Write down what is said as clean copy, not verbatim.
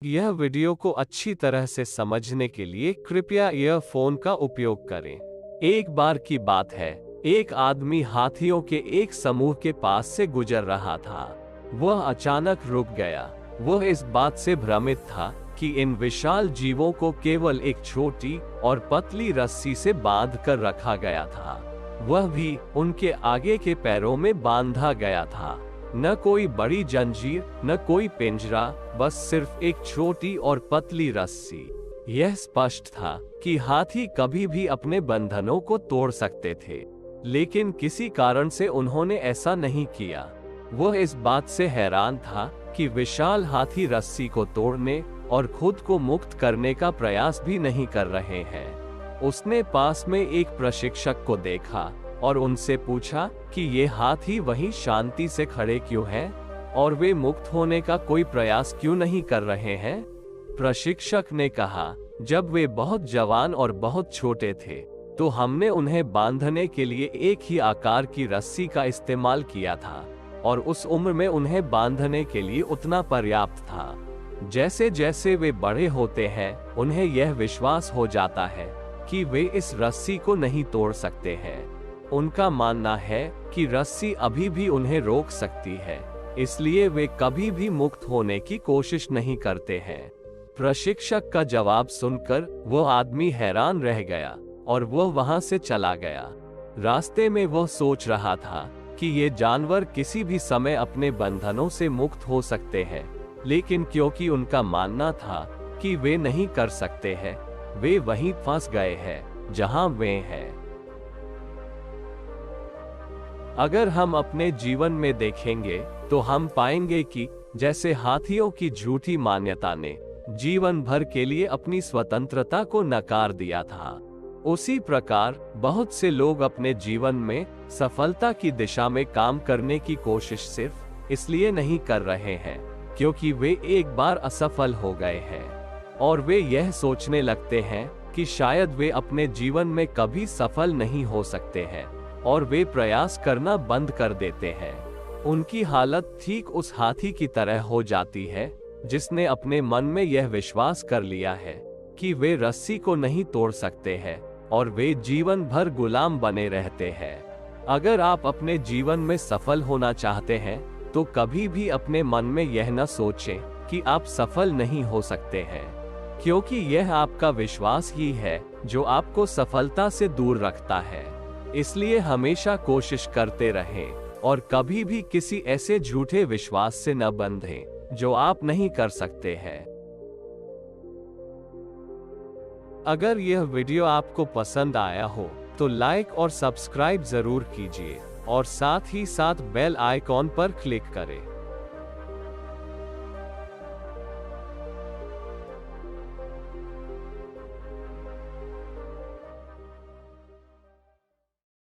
यह वीडियो को अच्छी तरह से समझने के लिए कृपया ईयरफोन का उपयोग करें। एक बार की बात है, एक आदमी हाथियों के एक समूह के पास से गुजर रहा था। वह अचानक रुक गया। वह इस बात से भ्रमित था कि इन विशाल जीवों को केवल एक छोटी और पतली रस्सी से बांध कर रखा गया था। वह भी उनके आगे के पैरों में बांधा गया था। न कोई बड़ी जंजीर, न कोई पिंजरा, बस सिर्फ एक छोटी और पतली रस्सी। यह स्पष्ट था कि हाथी कभी भी अपने बंधनों को तोड़ सकते थे, लेकिन किसी कारण से उन्होंने ऐसा नहीं किया। वह इस बात से हैरान था कि विशाल हाथी रस्सी को तोड़ने और खुद को मुक्त करने का प्रयास भी नहीं कर रहे हैं। उसने पास में एक प्रशिक्षक को देखा और उनसे पूछा कि ये हाथी वहीं शांति से खड़े क्यों हैं और वे मुक्त होने का कोई प्रयास क्यों नहीं कर रहे हैं। प्रशिक्षक ने कहा, जब वे बहुत जवान और बहुत छोटे थे तो हमने उन्हें बांधने के लिए एक ही आकार की रस्सी का इस्तेमाल किया था और उस उम्र में उन्हें बांधने के लिए उतना पर्याप्त था। जैसे जैसे वे बड़े होते हैं, उन्हें यह विश्वास हो जाता है कि वे इस रस्सी को नहीं तोड़ सकते हैं। उनका मानना है कि रस्सी अभी भी उन्हें रोक सकती है, इसलिए वे कभी भी मुक्त होने की कोशिश नहीं करते हैं। प्रशिक्षक का जवाब सुनकर वह आदमी हैरान रह गया और वह वहां से चला गया। रास्ते में वह सोच रहा था कि ये जानवर किसी भी समय अपने बंधनों से मुक्त हो सकते हैं, लेकिन क्योंकि उनका मानना था कि वे नहीं कर सकते हैं, वे वहीं फंस गए हैं जहां वे हैं। अगर हम अपने जीवन में देखेंगे तो हम पाएंगे कि जैसे हाथियों की झूठी मान्यता ने जीवन भर के लिए अपनी स्वतंत्रता को नकार दिया था, उसी प्रकार बहुत से लोग अपने जीवन में सफलता की दिशा में काम करने की कोशिश सिर्फ इसलिए नहीं कर रहे हैं क्योंकि वे एक बार असफल हो गए हैं, और वे यह सोचने लगते हैं कि शायद वे अपने जीवन में कभी सफल नहीं हो सकते हैं और वे प्रयास करना बंद कर देते हैं। उनकी हालत ठीक उस हाथी की तरह हो जाती है जिसने अपने मन में यह विश्वास कर लिया है कि वे रस्सी को नहीं तोड़ सकते हैं और वे जीवन भर गुलाम बने रहते हैं। अगर आप अपने जीवन में सफल होना चाहते हैं तो कभी भी अपने मन में यह न सोचें कि आप सफल नहीं हो सकते हैं, क्योंकि यह आपका विश्वास ही है जो आपको सफलता से दूर रखता है। इसलिए हमेशा कोशिश करते रहें और कभी भी किसी ऐसे झूठे विश्वास से न बंधें जो आप नहीं कर सकते हैं। अगर यह वीडियो आपको पसंद आया हो तो लाइक और सब्सक्राइब जरूर कीजिए और साथ ही साथ बेल आइकॉन पर क्लिक करें।